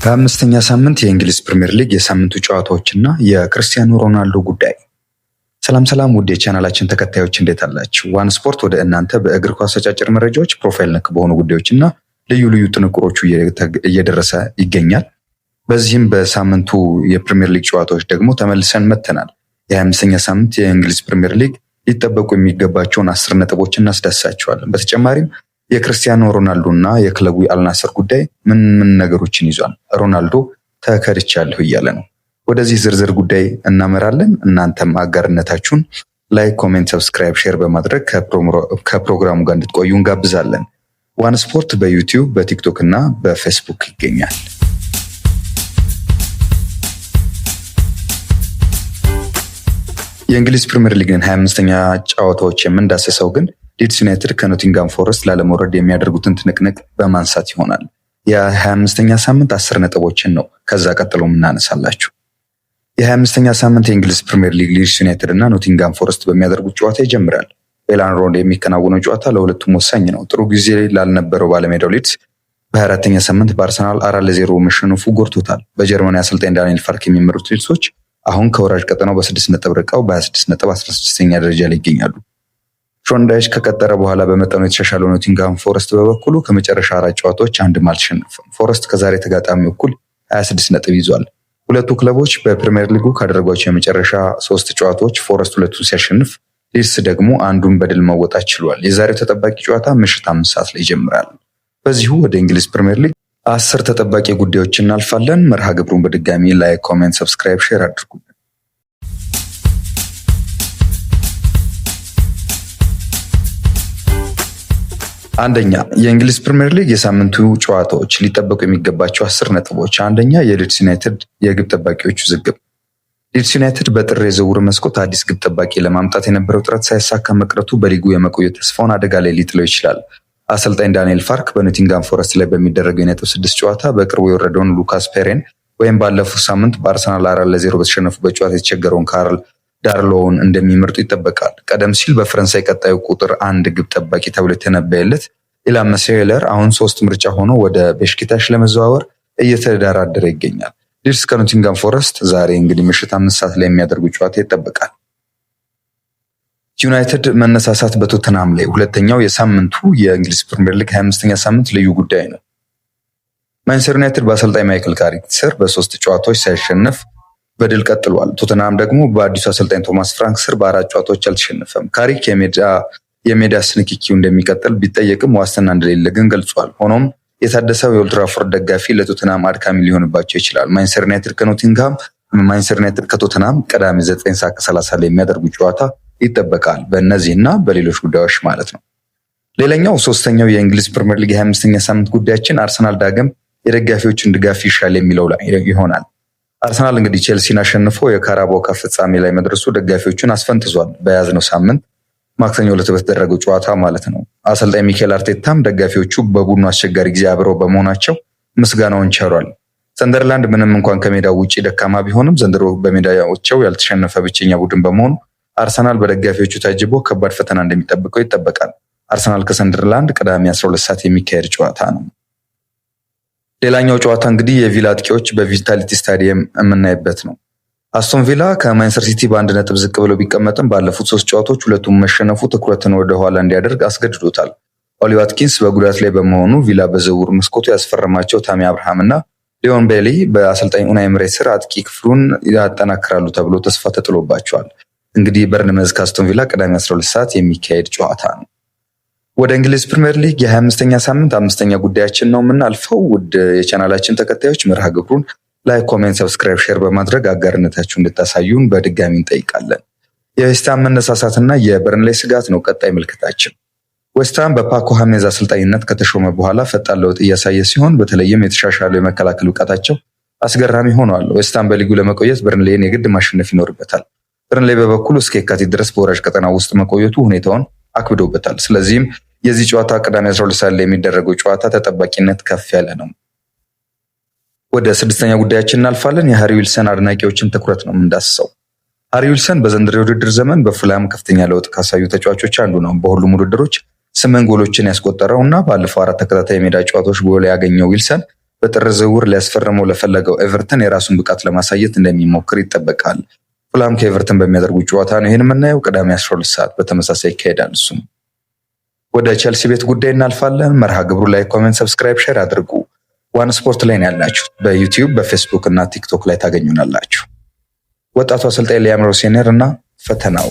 በአምስተኛ ሳምንት የእንግሊዝ ፕሪምየር ሊግ የሳምንቱ ጨዋታዎችና የክርስቲያኖ ሮናልዶ ጉዳይ። ሰላም ውድ የቻናላችን ተከታዮች እንዴት አላችሁ? ዋን ስፖርት ወደ እናንተ በእግር ኳስ አጫጭር መረጃዎች፣ ፕሮፋይል ነክ በሆኑ ጉዳዮችና ልዩ ጥንቅሮቹ እየደረሰ ይገኛል። በዚህም በሳምንቱ የፕሪምየር ሊግ ጨዋታዎች ደግሞ ተመልሰን መጥተናል። የ25ኛ ሳምንት የእንግሊዝ ፕሪምየር ሊግ ሊጠበቁ የሚገባቸውን 10 ነጥቦች እናስዳስሳቸዋለን። በተጨማሪም የክርስቲያኖ ሮናልዶ እና የክለቡ አልናስር ጉዳይ ምን ነገሮችን ይዟል? ሮናልዶ ተከድቻለሁ እያለ ነው። ወደዚህ ዝርዝር ጉዳይ እናመራለን። እናንተም አጋርነታችሁን ላይክ፣ ኮሜንት፣ ሰብስክራይብ፣ ሼር በማድረግ ከፕሮግራሙ ጋር እንድትቆዩ እንጋብዛለን። ዋን ስፖርት በዩቲዩብ በቲክቶክ እና በፌስቡክ ይገኛል። የእንግሊዝ ፕሪምየር ሊግን 25ኛ ጨዋታዎች የምንዳስሰው ግን ሊድስ ዩናይትድ ከኖቲንጋም ፎረስት ላለመውረድ የሚያደርጉትን ትንቅንቅ በማንሳት ይሆናል። የ25ኛ ሳምንት 10 ነጥቦችን ነው ከዛ ቀጥሎ የምናነሳላችሁ። የ25ኛ ሳምንት የእንግሊዝ ፕሪምየር ሊግ ሊድስ ዩናይትድ እና ኖቲንጋም ፎረስት በሚያደርጉት ጨዋታ ይጀምራል። በኤላን ሮድ የሚከናወነው ጨዋታ ለሁለቱም ወሳኝ ነው። ጥሩ ጊዜ ላልነበረው ባለሜዳው ሊድስ በ24ኛ ሳምንት በአርሰናል 4-0 መሸነፉ ጎድቶታል። በጀርመን አሰልጣኝ ዳንኤል ፋርክ የሚመሩት ሊድሶች አሁን ከወራጅ ቀጠናው በ6 ነጥብ ርቀው በ26 ነጥብ 16ኛ ደረጃ ላይ ይገኛሉ። ሾንዳይች ከቀጠረ በኋላ በመጠኑ የተሻሻለው ኖቲንጋም ፎረስት በበኩሉ ከመጨረሻ 4 ጨዋታዎች አንድም አልተሸነፈም። ፎረስት ከዛሬ ተጋጣሚ እኩል 26 ነጥብ ይዟል። ሁለቱ ክለቦች በፕሪሚየር ሊጉ ካደረጓቸው የመጨረሻ 3 ጨዋታዎች ፎረስት 2ቱን ሲያሸንፍ፣ ሊድስ ደግሞ አንዱን በድል መወጣት ችሏል። የዛሬው ተጠባቂ ጨዋታ ምሽት 5 ሰዓት ላይ ይጀምራል። በዚሁ ወደ እንግሊዝ ፕሪሚየር ሊግ 10 ተጠባቂ ጉዳዮች እናልፋለን። መርሃ ግብሩን በድጋሚ ላይክ፣ ኮሜንት፣ ሰብስክራይብ፣ ሼር አድርጉ። አንደኛ፣ የእንግሊዝ ፕሪምየር ሊግ የሳምንቱ ጨዋታዎች ሊጠበቁ የሚገባቸው 10 ነጥቦች። አንደኛ፣ የሊድስ ዩናይትድ የግብ ጠባቂዎች ውዝግብ። ሊድስ ዩናይትድ በጥር የዝውውር መስኮት አዲስ ግብ ጠባቂ ለማምጣት የነበረው ጥረት ሳይሳካ መቅረቱ በሊጉ የመቆየት ተስፋውን አደጋ ላይ ሊጥለው ይችላል። አሰልጣኝ ዳንኤል ፋርክ በኖቲንጋም ፎረስት ላይ በሚደረገው የነጥብ 6 ጨዋታ በቅርቡ የወረደውን ሉካስ ፔሬን ወይም ባለፉት ሳምንት በአርሰናል 4-0 በተሸነፉበት ጨዋታ የተቸገረውን ካርል ዳርሎውን እንደሚመርጡ ይጠበቃል። ቀደም ሲል በፈረንሳይ ቀጣዩ ቁጥር 1 ግብ ጠባቂ ተብሎ የተነበየለት ኢላን መሴለር አሁን 3 ምርጫ ሆኖ ወደ ቤሽክታሽ ለመዘዋወር እየተደራደረ ይገኛል። ሊድስ ከኖቲንጋም ፎረስት ዛሬ እንግዲህ ምሽት 5 ሰዓት ላይ የሚያደርጉ ጨዋታ ይጠበቃል። ዩናይትድ መነሳሳት በቶተንሃም ላይ ሁለተኛው የሳምንቱ የእንግሊዝ ፕሪምየር ሊግ 25ኛ ሳምንት ልዩ ጉዳይ ነው። ማንቸስተር ዩናይትድ በአሰልጣኝ ማይክል ካሪክ ስር በ3 ጨዋታዎች ሳይሸነፍ በድል ቀጥሏል። ቶተንሃም ደግሞ በአዲሱ አሰልጣኝ ቶማስ ፍራንክ ስር በ4 ጨዋታዎች አልተሸነፈም። ካሪክ የሜዳ ንክኪው እንደሚቀጥል ቢጠየቅም ዋስትና እንደሌለ ግን ገልጿል። ሆኖም የታደሰው የኦልድ ትራፎርድ ደጋፊ ለቶተንሃም አድካሚ ሊሆንባቸው ይችላል። ማንቸስተር ዩናይትድ ከቶተንሃም ቅዳሜ 9:30 ላይ የሚያደርጉ ጨዋታ ይጠበቃል። በእነዚህና በሌሎች ጉዳዮች ማለት ነው። ሌላኛው ሶስተኛው የእንግሊዝ ፕሪምየር ሊግ 25ኛ ሳምንት ጉዳያችን አርሰናል ዳግም የደጋፊዎችን ድጋፍ ይሻል የሚለው ላይ ይሆናል። አርሰናል እንግዲህ ቼልሲን አሸንፎ የካራባኦ ካፕ ፍጻሜ ላይ መድረሱ ደጋፊዎቹን አስፈንጥዟል። በያዝነው ሳምንት ማክሰኞ ዕለት በተደረገው ጨዋታ ማለት ነው። አሰልጣኝ ሚኬል አርቴታም ደጋፊዎቹ በቡድኑ አስቸጋሪ ጊዜ አብረው በመሆናቸው ምስጋናውን ቸሯል። ሰንደርላንድ ምንም እንኳን ከሜዳው ውጪ ደካማ ቢሆንም ዘንድሮ በሜዳቸው ያልተሸነፈ ብቸኛ ቡድን በመሆኑ አርሰናል በደጋፊዎቹ ታጅቦ ከባድ ፈተና እንደሚጠብቀው ይጠበቃል። አርሰናል ከሰንደርላንድ ቅዳሜ 12 ሰዓት የሚካሄድ ጨዋታ ነው። ሌላኛው ጨዋታ እንግዲህ የቪላ አጥቂዎች በቪታሊቲ ስታዲየም የምናይበት ነው። አስቶን ቪላ ከማንቸስተር ሲቲ በ1 ነጥብ ዝቅ ብለው ቢቀመጥም ባለፉት 3 ጨዋታዎች ሁለቱም መሸነፉ ትኩረትን ወደ ኋላ እንዲያደርግ አስገድዶታል። ኦሊ ዋትኪንስ በጉዳት ላይ በመሆኑ ቪላ በዝውውር መስኮቱ ያስፈረማቸው ታሚ አብርሃም እና ሊዮን ቤሊ በአሰልጣኝ ኡናይ ኤምሬ ስር አጥቂ ክፍሉን ያጠናክራሉ ተብሎ ተስፋ ተጥሎባቸዋል። እንግዲህ በርንመዝ ከአስቶን ቪላ ቅዳሜ 12 ሰዓት የሚካሄድ ጨዋታ ነው። ወደ እንግሊዝ ፕሪምየር ሊግ የ25ኛ ሳምንት 5ኛ ጉዳያችን ነው የምናልፈው። ውድ የቻናላችን ተከታዮች መርሃ ግብሩን ላይክ፣ ኮሜንት፣ ሰብስክራይብ፣ ሼር በማድረግ አጋርነታችሁ እንድታሳዩን በድጋሚ እንጠይቃለን። የዌስትሃም መነሳሳትና የበርንሌይ ስጋት ነው ቀጣይ ምልክታችን። ዌስትሃም በፓኮ ሀሜዝ አሰልጣኝነት ከተሾመ በኋላ ፈጣን ለውጥ እያሳየ ሲሆን በተለይም የተሻሻለው የመከላከል ብቃታቸው አስገራሚ ሆኗል። ዌስትሃም በሊጉ ለመቆየት በርንሌይን የግድ ማሸነፍ ይኖርበታል። በርንሌይ በበኩሉ እስከ የካቲት ድረስ በወራጅ ቀጠና ውስጥ መቆየቱ ሁኔታውን አክብዶበታል። ስለዚህም የዚህ ጨዋታ ቅዳሜ 12 ሰዓት ላይ የሚደረገው ጨዋታ ተጠባቂነት ከፍ ያለ ነው። ወደ 6ኛ ጉዳያችን እናልፋለን። የሃሪ ዊልሰን አድናቂዎችን ትኩረት ነው የምንዳስሰው። ሃሪ ዊልሰን በዘንድሮው የውድድር ዘመን በፉላም ከፍተኛ ለውጥ ካሳዩ ተጫዋቾች አንዱ ነው። በሁሉም ውድድሮች 8 ጎሎችን ያስቆጠረው እና ባለፈው 4 ተከታታይ የሜዳ ጨዋታዎች ጎል ያገኘው ዊልሰን በጥር ዝውውር ሊያስፈርመው ለፈለገው ኤቨርተን የራሱን ብቃት ለማሳየት እንደሚሞክር ይጠበቃል። ፉላም ከኤቨርተን በሚያደርጉት ጨዋታ ነው ይህን የምናየው። ቅዳሜ 12 ሰዓት በተመሳሳይ ይካሄዳል። እሱም ወደ ቼልሲ ቤት ጉዳይ እናልፋለን። መርሃ ግብሩ ላይ ኮሜንት፣ ሰብስክራይብ፣ ሼር አድርጉ። ዋን ስፖርት ላይ ነው ያላችሁ። በዩቲዩብ በፌስቡክ እና ቲክቶክ ላይ ታገኙናላችሁ። ወጣቱ አሰልጣኝ ሊያም ሮሲነር እና ፈተናው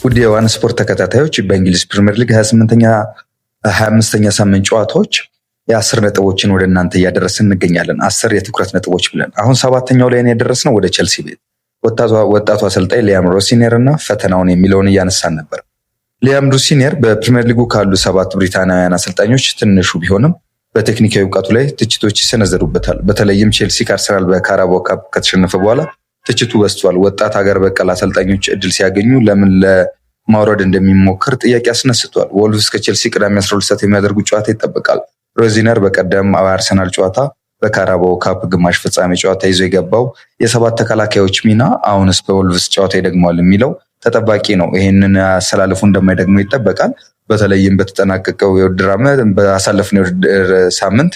ውድ የዋን ስፖርት ተከታታዮች በእንግሊዝ ፕሪሚየር ሊግ 25ኛ ሳምንት ጨዋታዎች የ10 ነጥቦችን ወደ እናንተ እያደረስን እንገኛለን። 10 የትኩረት ነጥቦች ብለን አሁን 7ኛው ላይ የደረስነው ወደ ቼልሲ ቤት ወጣቱ አሰልጣኝ ሊያም ሮሲነር እና ፈተናውን የሚለውን እያነሳን ነበር። ሊያም ሮሲነር በፕሪሚየር ሊጉ ካሉ 7 ብሪታናውያን አሰልጣኞች ትንሹ ቢሆንም በቴክኒካዊ እውቀቱ ላይ ትችቶች ይሰነዘሩበታል። በተለይም ቼልሲ ከአርሰናል በካራባኦ ካፕ ከተሸነፈ በኋላ ትችቱ በዝቷል። ወጣት ሀገር በቀል አሰልጣኞች እድል ሲያገኙ ለምን ለማውረድ እንደሚሞክር ጥያቄ አስነስቷል። ወልቭስ ከቼልሲ ቅዳሜ 12 ሰዓት የሚያደርጉት ጨዋታ ይጠበቃል። ሮሲነር በቀደም አርሰናል ጨዋታ በካራባኦ ካፕ ግማሽ ፍጻሜ ጨዋታ ይዞ የገባው የ7 ተከላካዮች ሚና አሁንስ በወልቭስ ጨዋታ ይደግመዋል የሚለው ተጠባቂ ነው። ይህንን አሰላለፉ እንደማይደግመው ይጠበቃል። በተለይም በተጠናቀቀው የውድድር ዓመት ባሳለፍነው የውድድር ሳምንት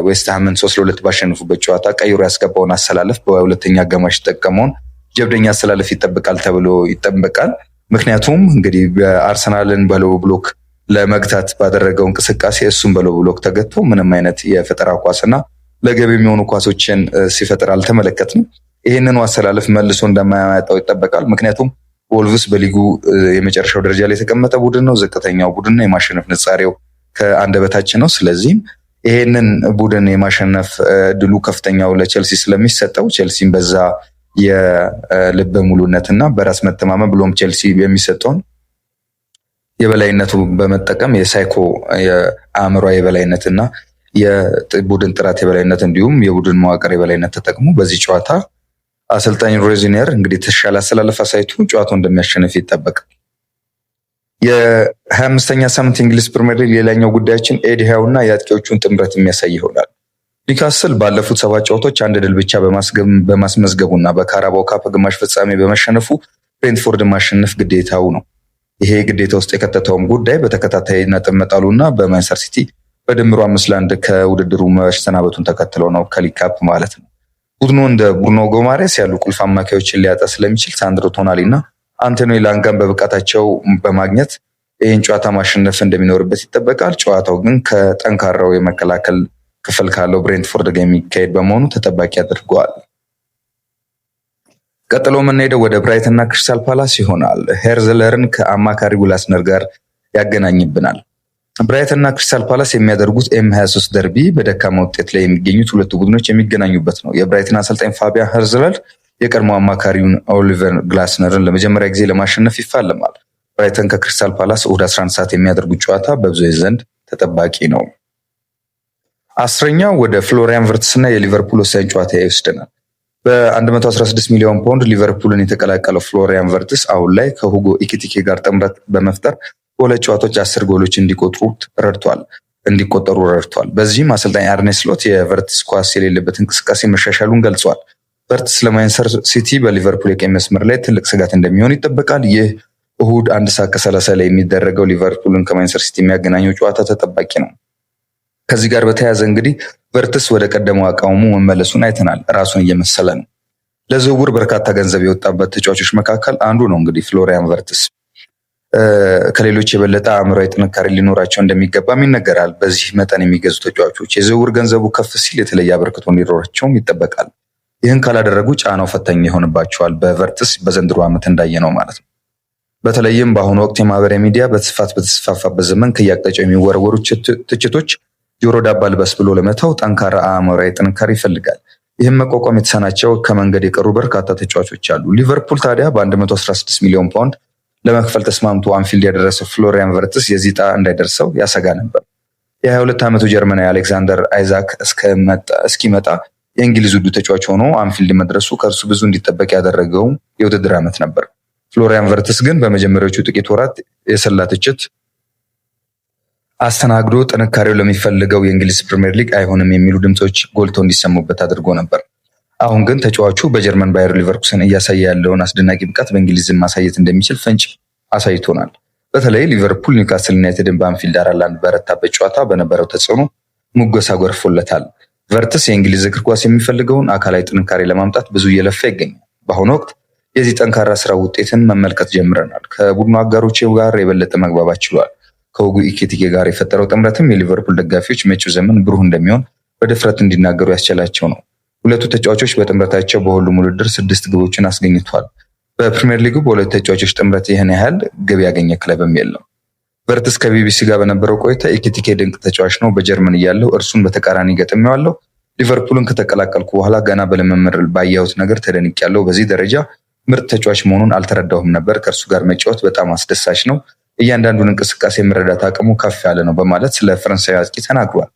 ዌስትሃምን 3-2 ባሸነፉበት ጨዋታ ቀይሮ ያስገባውን አሰላለፍ በሁለተኛ አጋማሽ የተጠቀመውን ጀብደኛ አሰላለፍ ይጠበቃል ተብሎ ይጠበቃል። ምክንያቱም እንግዲህ በአርሰናልን በሎው ብሎክ ለመግታት ባደረገው እንቅስቃሴ እሱም በሎው ብሎክ ተገቶ ምንም አይነት የፈጠራ ኳስና ለገቢ የሚሆኑ ኳሶችን ሲፈጥር አልተመለከትንም። ይህንኑ አሰላለፍ መልሶ እንደማያመጣው ይጠበቃል። ምክንያቱም ወልቭስ በሊጉ የመጨረሻው ደረጃ ላይ የተቀመጠ ቡድን ነው። ዝቅተኛው ቡድን ነው። የማሸነፍ ንጻሬው ከአንድ በታች ነው። ስለዚህም ይሄንን ቡድን የማሸነፍ እድሉ ከፍተኛው ለቼልሲ ስለሚሰጠው ቼልሲም በዛ የልበ ሙሉነትና በራስ መተማመን ብሎም ቼልሲ የሚሰጠውን የበላይነቱ በመጠቀም የሳይኮ የአእምሯ የበላይነትና የቡድን ጥራት የበላይነት እንዲሁም የቡድን መዋቅር የበላይነት ተጠቅሞ በዚህ ጨዋታ አሰልጣኝ ሮሲነር እንግዲህ ተሻለ አሰላለፍ አሳይቶ ጨዋታው እንደሚያሸንፍ ይጠበቃል። የ25ኛ ሳምንት እንግሊዝ ፕሪሚየር ሊግ ሌላኛው ጉዳያችን ኤዲ ሃው እና የአጥቂዎቹን ጥምረት የሚያሳይ ይሆናል። ኒውካስል ባለፉት 7 ጨዋታዎች 1 ድል ብቻ በማስመዝገቡና በካራባኦ ካፕ ግማሽ ፍጻሜ በመሸነፉ ብሬንትፎርድ ማሸነፍ ግዴታው ነው። ይሄ ግዴታ ውስጥ የከተተውም ጉዳይ በተከታታይ ነጥብ መጣሉና በማንቸስተር ሲቲ በድምሩ 5-1 ከውድድሩ መሰናበቱን ተከትሎ ነው፣ ከሊግ ካፕ ማለት ነው። ቡድኑ እንደ ብሩኖ ጎማሬስ ያሉ ቁልፍ አማካዮችን ሊያጣ ስለሚችል ሳንድሮ ቶናሊ እና አንቶኒ ላንጋን በብቃታቸው በማግኘት ይህን ጨዋታ ማሸነፍ እንደሚኖርበት ይጠበቃል። ጨዋታው ግን ከጠንካራው የመከላከል ክፍል ካለው ብሬንትፎርድ ጋር የሚካሄድ በመሆኑ ተጠባቂ አድርገዋል። ቀጥሎ የምንሄደው ወደ ብራይተን እና ክሪስታል ፓላስ ይሆናል። ሄርዝለርን ከአማካሪ ጉላስነር ጋር ያገናኝብናል። ብራይተን እና ክሪስታል ፓላስ የሚያደርጉት ኤም23 ደርቢ በደካማ ውጤት ላይ የሚገኙት ሁለቱ ቡድኖች የሚገናኙበት ነው። የብራይተን አሰልጣኝ ፋቢያን ሄርዝለር የቀድሞ አማካሪውን ኦሊቨር ግላስነርን ለመጀመሪያ ጊዜ ለማሸነፍ ይፋለማል። ብራይተን ከክሪስታል ፓላስ እሁድ 11 ሰዓት የሚያደርጉት ጨዋታ በብዙዎች ዘንድ ተጠባቂ ነው። 10ኛው ወደ ፍሎሪያን ቨርትስ እና የሊቨርፑል ወሳኝ ጨዋታ ይወስደናል። በ116 ሚሊዮን ፓውንድ ሊቨርፑልን የተቀላቀለው ፍሎሪያን ቨርትስ አሁን ላይ ከሁጎ ኢኪቲኬ ጋር ጥምረት በመፍጠር በሁለት ጨዋታዎች 10 ጎሎች እንዲቆጠሩ ረድቷል። በዚህም አሰልጣኝ አርኔ ስሎት የቨርትስ ኳስ የሌለበት እንቅስቃሴ መሻሻሉን ገልጿል። ቨርትስ ለማንቸስተር ሲቲ በሊቨርፑል የቀኝ መስመር ላይ ትልቅ ስጋት እንደሚሆን ይጠበቃል። ይህ እሁድ 1 ሰዓት ከ30 ላይ የሚደረገው ሊቨርፑልን ከማንቸስተር ሲቲ የሚያገናኘው ጨዋታ ተጠባቂ ነው። ከዚህ ጋር በተያያዘ እንግዲህ ቨርትስ ወደ ቀደመው አቋሙ መመለሱን አይተናል። ራሱን እየመሰለ ነው። ለዝውውር በርካታ ገንዘብ የወጣበት ተጫዋቾች መካከል አንዱ ነው። እንግዲህ ፍሎሪያን ቨርትስ ከሌሎች የበለጠ አእምሯዊ ጥንካሬ ሊኖራቸው እንደሚገባም ይነገራል። በዚህ መጠን የሚገዙ ተጫዋቾች የዝውውር ገንዘቡ ከፍ ሲል የተለየ አበርክቶ እንዲኖራቸውም ይጠበቃል። ይህን ካላደረጉ ጫናው ፈታኝ ይሆንባቸዋል። በቨርትስ በዘንድሮ ዓመት እንዳየነው ማለት ነው። በተለይም በአሁኑ ወቅት የማህበራዊ ሚዲያ በስፋት በተስፋፋበት ዘመን ከየአቅጣጫው የሚወረወሩ ትችቶች ጆሮ ዳባ ልበስ ብሎ ለመተው ጠንካራ አእምሯዊ ጥንካሬ ይፈልጋል። ይህም መቋቋም የተሳናቸው ከመንገድ የቀሩ በርካታ ተጫዋቾች አሉ። ሊቨርፑል ታዲያ በ116 ሚሊዮን ፓውንድ ለመክፈል ተስማምቶ አንፊልድ ያደረሰው ፍሎሪያን ቨርትስ የዚህ ዕጣ እንዳይደርሰው ያሰጋ ነበር። የ22 ዓመቱ ጀርመናዊ አሌክዛንደር አይዛክ እስኪመጣ የእንግሊዝ ውዱ ተጫዋች ሆኖ አንፊልድ መድረሱ ከእርሱ ብዙ እንዲጠበቅ ያደረገው የውድድር ዓመት ነበር። ፍሎሪያን ቨርትስ ግን በመጀመሪያዎቹ ጥቂት ወራት የሰላ ትችት አስተናግዶ ጥንካሬው ለሚፈልገው የእንግሊዝ ፕሪሚየር ሊግ አይሆንም የሚሉ ድምፆች ጎልተው እንዲሰሙበት አድርጎ ነበር። አሁን ግን ተጫዋቹ በጀርመን ባየር ሊቨርኩሰን እያሳየ ያለውን አስደናቂ ብቃት በእንግሊዝ ማሳየት እንደሚችል ፍንጭ አሳይቶናል። በተለይ ሊቨርፑል ኒውካስል ዩናይትድን በአንፊልድ 4-1 በረታበት ጨዋታ በነበረው ተጽዕኖ ሙገሳ ጎርፎለታል። ቨርትስ የእንግሊዝ እግር ኳስ የሚፈልገውን አካላዊ ጥንካሬ ለማምጣት ብዙ እየለፋ ይገኛል። በአሁኑ ወቅት የዚህ ጠንካራ ስራ ውጤትን መመልከት ጀምረናል። ከቡድኑ አጋሮች ጋር የበለጠ መግባባት ችሏል። ከሁጎ ኢኪቲኬ ጋር የፈጠረው ጥምረትም የሊቨርፑል ደጋፊዎች መጪው ዘመን ብሩህ እንደሚሆን በድፍረት እንዲናገሩ ያስቻላቸው ነው። ሁለቱ ተጫዋቾች በጥምረታቸው በሁሉም ውድድር 6 ግቦችን አስገኝቷል። በፕሪሚየር ሊጉ በሁለት ተጫዋቾች ጥምረት ይህን ያህል ግብ ያገኘ ክለብም የለም። ቨርትስ ከቢቢሲ ጋር በነበረው ቆይታ ኢኪቲኬ ድንቅ ተጫዋች ነው፣ በጀርመን እያለው እርሱን በተቃራኒ ገጥሜዋለሁ። ሊቨርፑልን ከተቀላቀልኩ በኋላ ገና በልምምድ ባየሁት ነገር ተደንቄያለሁ። በዚህ ደረጃ ምርጥ ተጫዋች መሆኑን አልተረዳሁም ነበር። ከእርሱ ጋር መጫወት በጣም አስደሳች ነው። እያንዳንዱን እንቅስቃሴ መረዳት አቅሙ ከፍ ያለ ነው በማለት ስለ ፈረንሳዊ አጥቂ ተናግሯል።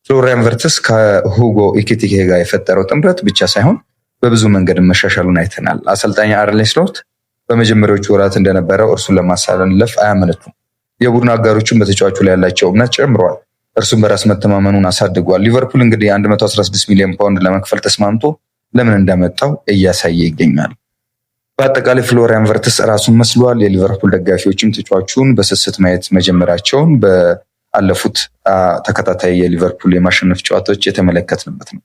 ፍሎሪያን ቨርትስ ከሁጎ ኢኪቲኬ ጋር የፈጠረው ጥምረት ብቻ ሳይሆን በብዙ መንገድ መሻሻሉን አይተናል። አሰልጣኝ አርኔ ስሎት በመጀመሪያዎቹ ወራት እንደነበረው እርሱን ለማሳለፍ አያመነቱም። የቡድን አጋሮቹን በተጫዋቹ ላይ ያላቸው እምነት ጨምረዋል። እርሱም በራስ መተማመኑን አሳድጓል። ሊቨርፑል እንግዲህ 116 ሚሊዮን ፓውንድ ለመክፈል ተስማምቶ ለምን እንዳመጣው እያሳየ ይገኛል። በአጠቃላይ ፍሎሪያን ቨርትስ ራሱን መስሏል። የሊቨርፑል ደጋፊዎችም ተጫዋቹን በስስት ማየት መጀመራቸውን በአለፉት ተከታታይ የሊቨርፑል የማሸነፍ ጨዋታዎች የተመለከትንበት ነው።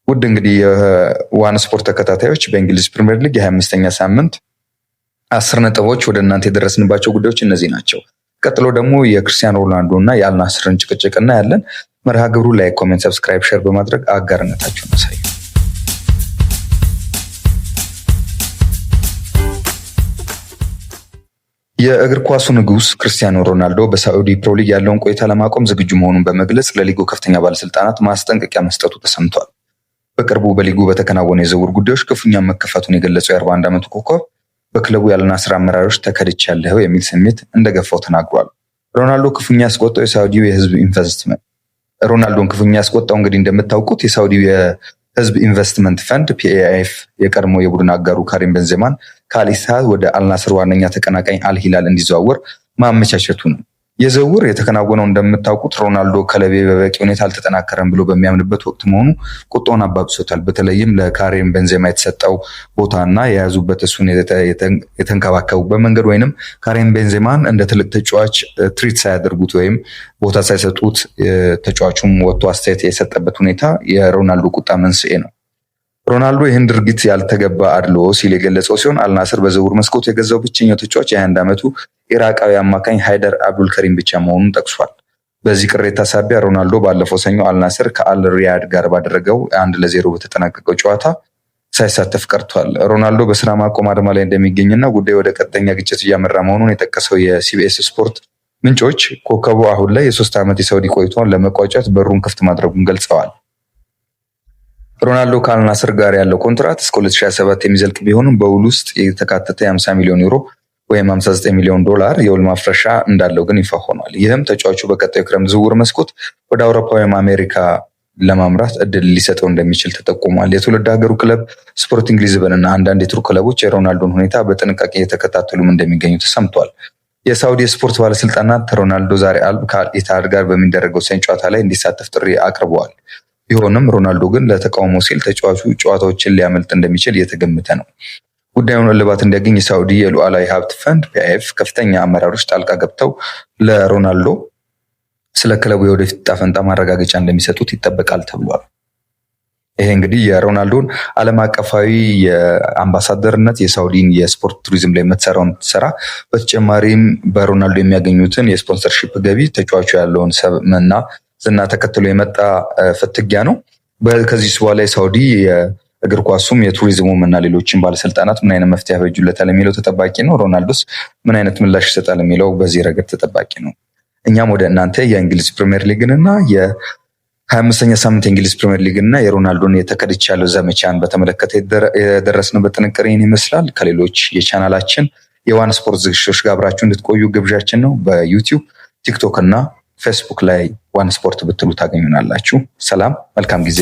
ውድ እንግዲህ የዋን ስፖርት ተከታታዮች በእንግሊዝ ፕሪሚየር ሊግ የ25ኛ ሳምንት 10 ነጥቦች ወደ እናንተ የደረስንባቸው ጉዳዮች እነዚህ ናቸው። ቀጥሎ ደግሞ የክርስቲያኖ ሮናልዶ እና የአልናስርን ጭቅጭቅ እናያለን። መርሃ ግብሩ ላይ ኮሜንት፣ ሰብስክራይብ፣ ሼር በማድረግ አጋርነታችሁን አሳዩ። የእግር ኳሱ ንጉስ ክርስቲያኖ ሮናልዶ በሳዑዲ ፕሮ ሊግ ያለውን ቆይታ ለማቆም ዝግጁ መሆኑን በመግለጽ ለሊጉ ከፍተኛ ባለስልጣናት ማስጠንቀቂያ መስጠቱ ተሰምቷል። በቅርቡ በሊጉ በተከናወኑ የዝውውር ጉዳዮች ክፉኛ መከፋቱን የገለጸው የ41 ዓመቱ ኮከብ በክለቡ የአልናስር አመራሮች ተከድቻለሁ የሚል ስሜት እንደገፋው ተናግሯል። ሮናልዶን ክፉኛ ያስቆጣው እንግዲህ እንደምታውቁት የሳውዲው የህዝብ ኢንቨስትመንት ፈንድ ፒኤአይኤፍ የቀድሞ የቡድን አጋሩ ካሪም ቤንዜማን ከአል ኢቲሃድ ወደ አልናስር ዋነኛ ተቀናቃኝ አልሂላል እንዲዘዋወር ማመቻቸቱ ነው። የዝውውር የተከናወነው እንደምታውቁት ሮናልዶ ክለቤ በበቂ ሁኔታ አልተጠናከረም ብሎ በሚያምንበት ወቅት መሆኑ ቁጣውን አባብሶታል። በተለይም ለካሪም ቤንዜማ የተሰጠው ቦታና የያዙበት እሱን የተንከባከቡበት መንገድ ወይንም ካሪም ቤንዜማን እንደ ትልቅ ተጫዋች ትሪት ሳያደርጉት ወይም ቦታ ሳይሰጡት ተጫዋቹም ወጥቶ አስተያየት የሰጠበት ሁኔታ የሮናልዶ ቁጣ መንስኤ ነው። ሮናልዶ ይህን ድርጊት ያልተገባ አድሎ ሲል የገለጸው ሲሆን አልናስር በዝውውር መስኮቱ የገዛው ብቸኛው ተጫዋች የ21 ዓመቱ ኢራቃዊ አማካኝ ሃይደር አብዱል ከሪም ብቻ መሆኑን ጠቅሷል። በዚህ ቅሬታ ሳቢያ ሮናልዶ ባለፈው ሰኞ አልናስር ከአል ሪያድ ጋር ባደረገው 1-0 በተጠናቀቀው ጨዋታ ሳይሳተፍ ቀርቷል። ሮናልዶ በስራ ማቆም አድማ ላይ እንደሚገኝና ጉዳዩ ወደ ቀጥተኛ ግጭት እያመራ መሆኑን የጠቀሰው የሲቢኤስ ስፖርት ምንጮች ኮከቡ አሁን ላይ የ3 ዓመት የሳውዲ ቆይታውን ለመቋጨት በሩን ክፍት ማድረጉን ገልጸዋል። ሮናልዶ ከአልናስር ጋር ያለው ኮንትራት እስከ 2027 የሚዘልቅ ቢሆንም በውል ውስጥ የተካተተ የ50 ሚሊዮን ዩሮ ወይም 59 ሚሊዮን ዶላር የውል ማፍረሻ እንዳለው ግን ይፋ ሆኗል። ይህም ተጫዋቹ በቀጣዩ ክረምት ዝውውር መስኮት ወደ አውሮፓ ወይም አሜሪካ ለማምራት እድል ሊሰጠው እንደሚችል ተጠቁሟል። የትውልድ ሀገሩ ክለብ ስፖርቲንግ ሊዝበን እና አንዳንድ የቱርክ ክለቦች የሮናልዶን ሁኔታ በጥንቃቄ እየተከታተሉም እንደሚገኙ ተሰምቷል። የሳውዲ ስፖርት ባለስልጣናት ሮናልዶ ዛሬ አልብ ከአል ኢቲሃድ ጋር በሚደረገው ወሳኝ ጨዋታ ላይ እንዲሳተፍ ጥሪ አቅርበዋል። ቢሆንም ሮናልዶ ግን ለተቃውሞ ሲል ተጫዋቹ ጨዋታዎችን ሊያመልጥ እንደሚችል እየተገመተ ነው። ጉዳዩን እልባት እንዲያገኝ የሳውዲ የሉዓላዊ ሀብት ፈንድ ፒኤአይኤፍ ከፍተኛ አመራሮች ጣልቃ ገብተው ለሮናልዶ ስለ ክለቡ የወደፊት ዕጣ ፈንታ ማረጋገጫ እንደሚሰጡት ይጠበቃል ተብሏል። ይሄ እንግዲህ የሮናልዶን ዓለም አቀፋዊ የአምባሳደርነት የሳውዲን የስፖርት ቱሪዝም ላይ የምትሰራውን ትሰራ፣ በተጨማሪም በሮናልዶ የሚያገኙትን የስፖንሰርሺፕ ገቢ ተጫዋቹ ያለውን ሰብዕና ዝና ተከትሎ የመጣ ፍትጊያ ነው። ከዚህ በኋላ የሳውዲ የእግር ኳሱም የቱሪዝሙም እና ሌሎችን ባለስልጣናት ምን አይነት መፍትሄ ያበጁለታል የሚለው ተጠባቂ ነው። ሮናልዶስ ምን አይነት ምላሽ ይሰጣል የሚለው በዚህ ረገድ ተጠባቂ ነው። እኛም ወደ እናንተ የእንግሊዝ ፕሪሚየር ሊግን እና የ25ኛ ሳምንት የእንግሊዝ ፕሪሚየር ሊግን እና የሮናልዶን የተከድቻለሁ ዘመቻን በተመለከተ የደረስንበት ጥንቅር ይህን ይመስላል። ከሌሎች የቻናላችን የዋን ስፖርት ዝግጅቶች ጋር አብራችሁ እንድትቆዩ ግብዣችን ነው። በዩቲዩብ ቲክቶክ እና ፌስቡክ ላይ ዋን ስፖርት ብትሉ ታገኙናላችሁ። ሰላም፣ መልካም ጊዜ።